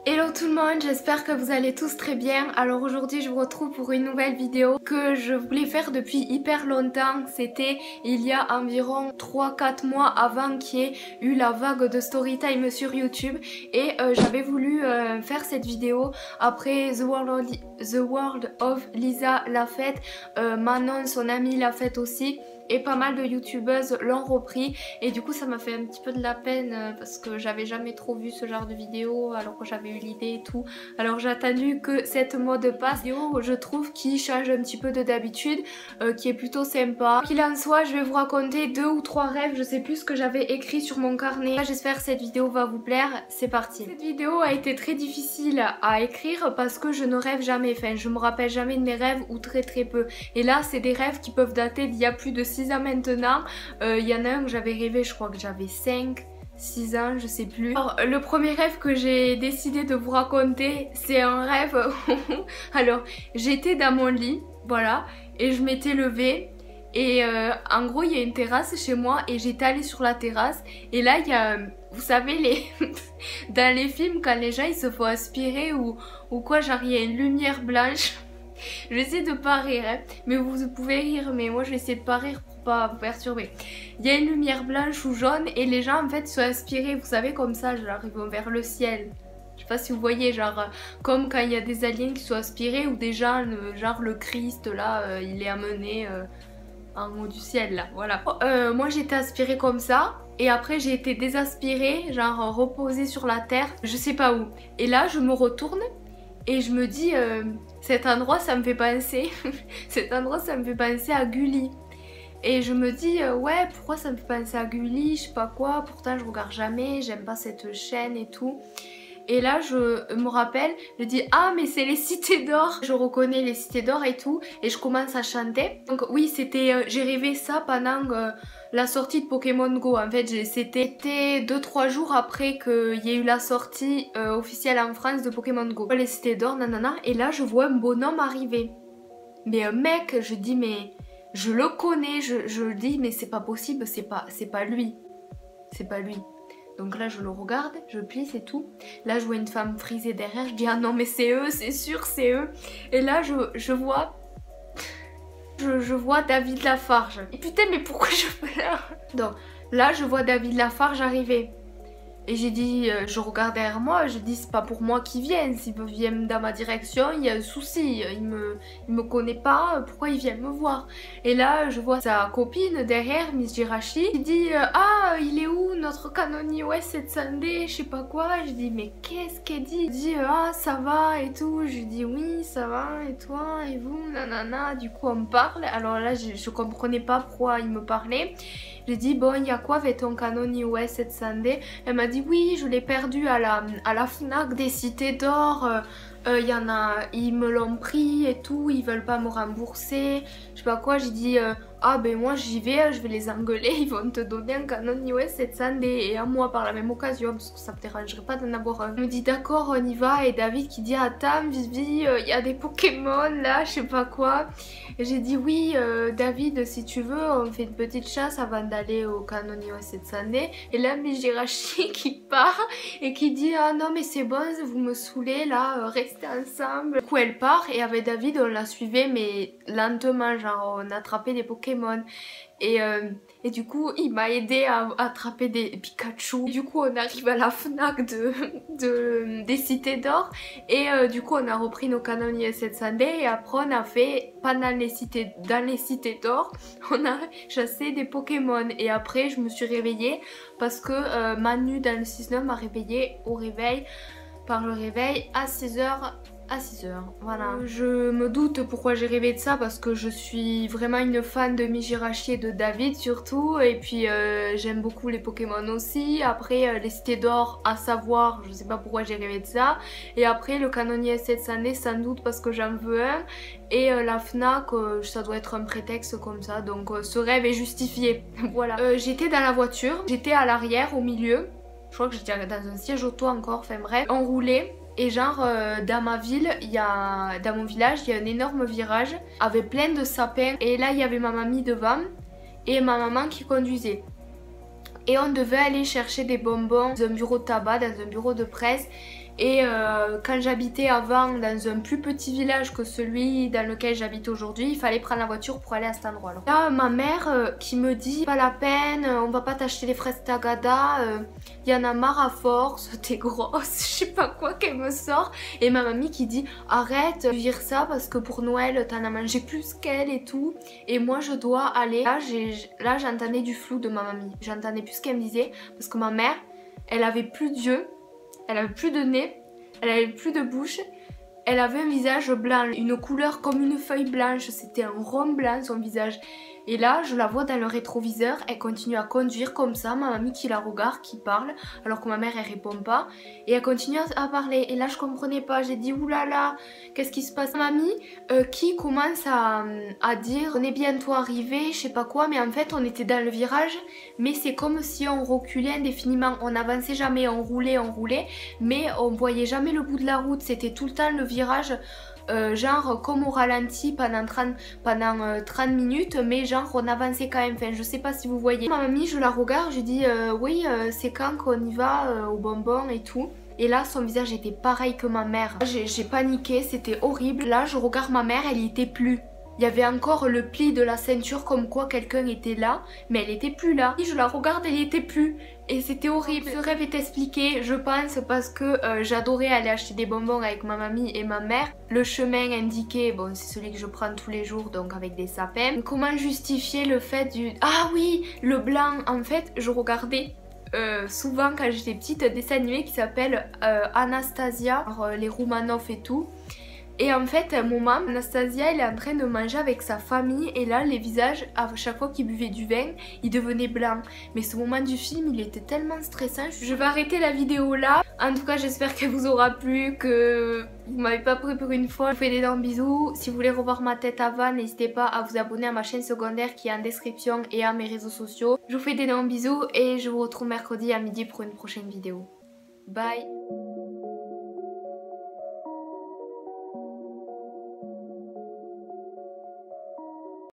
Hello tout le monde, j'espère que vous allez tous très bien. Alors aujourd'hui je vous retrouve pour une nouvelle vidéo que je voulais faire depuis hyper longtemps. C'était il y a environ 3-4 mois avant qu'il y ait eu la vague de Storytime sur YouTube. Et j'avais voulu faire cette vidéo après The World of Lisa l'a faite, Manon son amie l'a faite aussi. Et pas mal de youtubeuses l'ont repris et du coup ça m'a fait un petit peu de la peine parce que j'avais jamais trop vu ce genre de vidéo alors que j'avais eu l'idée et tout. Alors j'ai attendu que cette mode passe. Vidéo je trouve qui change un petit peu de d'habitude, qui est plutôt sympa. Qu'il en soit, je vais vous raconter 2 ou 3 rêves, je sais plus ce que j'avais écrit sur mon carnet. J'espère que cette vidéo va vous plaire, c'est parti. Cette vidéo a été très difficile à écrire parce que je ne rêve jamais, enfin je me rappelle jamais de mes rêves ou très peu. Et là c'est des rêves qui peuvent dater d'il y a plus de 6 ans maintenant. Il y en a un que j'avais rêvé, je crois que j'avais 6 ans, je sais plus. Alors, le premier rêve que j'ai décidé de vous raconter, c'est un rêve alors j'étais dans mon lit, voilà, et je m'étais levée. Et en gros il y a une terrasse chez moi et j'étais allée sur la terrasse et là il y a, vous savez les dans les films quand les gens ils se font aspirer ou quoi, genre il y a une lumière blanche. J'essaie de pas rire hein, mais vous pouvez rire, mais moi je vais essayer de pas rire pour pas vous perturber. Il y a une lumière blanche ou jaune et les gens en fait sont aspirés, vous savez, comme ça, genre ils vont vers le ciel. Je sais pas si vous voyez, genre comme quand il y a des aliens qui sont aspirés ou des gens, genre le Christ là, il est amené en haut du ciel là, voilà. Moi j'étais aspirée comme ça et après j'ai été désaspirée, genre reposée sur la terre, je sais pas où. Et là je me retourne et je me dis cet endroit ça me fait penser cet endroit ça me fait penser à Gulli. Et je me dis ouais, pourquoi ça me fait penser à Gulli, je sais pas quoi, pourtant je regarde jamais, j'aime pas cette chaîne et tout. Et là je me rappelle, je dis ah mais c'est les cités d'or. Je reconnais les cités d'or et tout et je commence à chanter. Donc oui c'était, j'ai rêvé ça pendant la sortie de Pokémon Go. En fait c'était 2-3 jours après qu'il y ait eu la sortie officielle en France de Pokémon Go. Les cités d'or nanana, et là je vois un bonhomme arriver. Mais un mec, je dis mais je le connais, je dis mais c'est pas possible, c'est pas lui. C'est pas lui. Donc là je le regarde, je plisse et tout. Là je vois une femme frisée derrière, je dis ah non mais c'est eux, c'est sûr c'est eux. Et là je vois David Lafarge. Et putain mais pourquoi je pleure? Donc là je vois David Lafarge arriver. Et j'ai dit, je regarde derrière moi, je dis c'est pas pour moi qu'ils viennent, s'ils viennent dans ma direction, il y a un souci, il me connaît pas, pourquoi ils viennent me voir? Et là je vois sa copine derrière, Miss Jirachi, qui dit ah il est où notre Canoni OS 700D, je sais pas quoi. Je dis mais qu'est-ce qu'elle dit? Elle dit ah ça va et tout, je dis oui ça va et toi et vous, nanana. Du coup on me parle, alors là je comprenais pas pourquoi il me parlait. J'ai dit bon il y a quoi avec ton Canoni OS 700D? Elle m'a dit oui je l'ai perdu à la Fnac des cités d'or, y en a, ils me l'ont pris et tout, ils veulent pas me rembourser, je sais pas quoi. J'ai dit ah ben moi j'y vais, je vais les engueuler, ils vont te donner un Canon iOS 700D et à moi par la même occasion parce que ça me dérangerait pas d'en avoir un. Elle me dit d'accord on y va, et David qui dit attends Vivi il y a des Pokémon là, je sais pas quoi. Et j'ai dit oui David si tu veux on fait une petite chasse avant d'aller au Canon iOS 700D. Et là Miss Jirachi qui part et qui dit ah non mais c'est bon vous me saoulez là, restez ensemble. Du coup elle part et avec David on la suivait mais lentement, genre on attrapait des Pokémon. Et du coup il m'a aidé à attraper des Pikachu. Et du coup on arrive à la Fnac des cités d'or et du coup on a repris nos Canoniers 700D et après on a fait dans les cités d'or on a chassé des Pokémon. Et après je me suis réveillée parce que Manu dans le 6-9 m'a réveillée par le réveil à 6h. À 6h, voilà. Je me doute pourquoi j'ai rêvé de ça parce que je suis vraiment une fan de Miss Jirachi et de David surtout. Et puis j'aime beaucoup les Pokémon aussi. Après les cités d'or à savoir, je sais pas pourquoi j'ai rêvé de ça. Et après le Canonier 700D sans doute parce que j'en veux un. Et la Fnac, ça doit être un prétexte comme ça. Donc ce rêve est justifié. Voilà. J'étais dans la voiture, j'étais à l'arrière, au milieu. Je crois que j'étais dans un siège auto encore, enfin bref. On roulait. Et genre dans ma ville, dans mon village, il y a un énorme virage avec plein de sapins. Et là il y avait ma mamie devant et ma maman qui conduisait. Et on devait aller chercher des bonbons dans un bureau de tabac, dans un bureau de presse. Et quand j'habitais avant dans un plus petit village que celui dans lequel j'habite aujourd'hui, il fallait prendre la voiture pour aller à cet endroit là. Là ma mère qui me dit pas la peine, on va pas t'acheter des fraises tagada, y en a marre à force, t'es grosse, je sais pas quoi qu'elle me sort. Et ma mamie qui dit arrête de dire ça parce que pour Noël t'en as mangé plus qu'elle et tout. Et moi je dois aller. Là j'entendais du flou de ma mamie, j'entendais plus ce qu'elle me disait parce que ma mère elle avait plus d'yeux. Elle avait plus de nez, elle avait plus de bouche, elle avait un visage blanc, une couleur comme une feuille blanche, c'était un rond blanc son visage. Et là, je la vois dans le rétroviseur, elle continue à conduire comme ça, ma mamie qui la regarde, qui parle, alors que ma mère elle répond pas. Et elle continue à parler, et là je comprenais pas, j'ai dit oulala, qu'est-ce qui se passe? Mamie qui commence à dire on est bientôt arrivé, je sais pas quoi, mais en fait on était dans le virage, mais c'est comme si on reculait indéfiniment, on n'avançait jamais, on roulait, mais on voyait jamais le bout de la route, c'était tout le temps le virage. Genre comme au ralenti pendant 30 minutes, mais genre on avançait quand même, enfin je sais pas si vous voyez. Ma mamie je la regarde, je dis oui c'est quand qu'on y va au bonbon et tout. Et là son visage était pareil que ma mère, j'ai paniqué, c'était horrible. Là je regarde ma mère, elle y était plus. Il y avait encore le pli de la ceinture comme quoi quelqu'un était là, mais elle était plus là. Je la regarde, elle y était plus. Et c'était horrible. Ce rêve est expliqué, je pense, parce que j'adorais aller acheter des bonbons avec ma mamie et ma mère. Le chemin indiqué, bon c'est celui que je prends tous les jours, donc avec des sapins. Comment justifier le fait du... Ah oui, le blanc, en fait, je regardais... souvent quand j'étais petite, un dessin animé qui s'appelle Anastasia, les Romanov et tout. Et en fait, à un moment, Anastasia, elle est en train de manger avec sa famille et là, les visages, à chaque fois qu'ils buvaient du vin, ils devenaient blancs. Mais ce moment du film, il était tellement stressant. Je vais arrêter la vidéo là. En tout cas, j'espère qu'elle vous aura plu, que vous m'avez pas pris pour une fois. Je vous fais d'énormes bisous. Si vous voulez revoir ma tête avant, n'hésitez pas à vous abonner à ma chaîne secondaire qui est en description et à mes réseaux sociaux. Je vous fais d'énormes bisous et je vous retrouve mercredi à midi pour une prochaine vidéo. Bye!